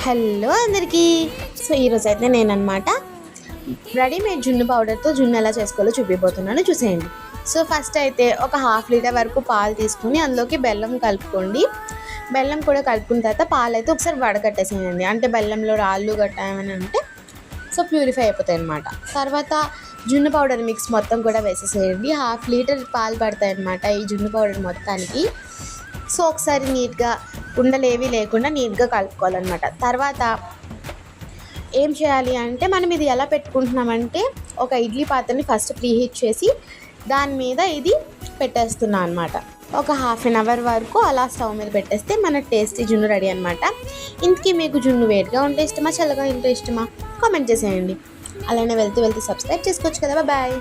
Hello అందరికీ. So ఈరోజు అయితే నేనన్నమాట రెడీమేడ్ జున్ను పౌడర్తో జున్ను ఎలా చేసుకోవాలో చూపిపోతున్నాను, చూసేయండి. సో ఫస్ట్ అయితే ఒక ½ లీటర్ వరకు పాలు తీసుకుని అందులోకి బెల్లం కలుపుకోండి. బెల్లం కూడా కలుపుకున్న తర్వాత పాలు అయితే ఒకసారి వడకట్టేసేయండి, అంటే బెల్లంలో రాళ్ళు గట్ట ఏమైనా ఉంటే సో ప్యూరిఫై అయిపోతాయి అన్నమాట. తర్వాత జున్ను పౌడర్ మిక్స్ మొత్తం కూడా వేసేసేయండి. ½ లీటర్ పాలు పడతాయి అన్నమాట ఈ జున్ను పౌడర్ మొత్తానికి. సో ఒకసారి నీట్గా ఉండలేవి లేకుండా నీట్గా కలుపుకోవాలన్నమాట. తర్వాత ఏం చేయాలి అంటే మనం ఇది ఎలా పెట్టుకుంటున్నామంటే ఒక ఇడ్లీ పాత్రని ఫస్ట్ ప్రీహీట్ చేసి దాని మీద ఇది పెట్టేస్తున్నాను అనమాట. ఒక ½ అవర్ వరకు అలా స్టవ్ మీద పెట్టేస్తే మన టేస్టీ జున్ను రెడీ అనమాట. ఇంతకీ మీకు జున్ను వేడిగా ఉంటే ఇష్టమా చల్లగా ఉంటే ఇష్టమా కామెంట్ చేసేయండి. అలానే వెళ్తూ సబ్స్క్రైబ్ చేసుకోవచ్చు కదా. బాయ్.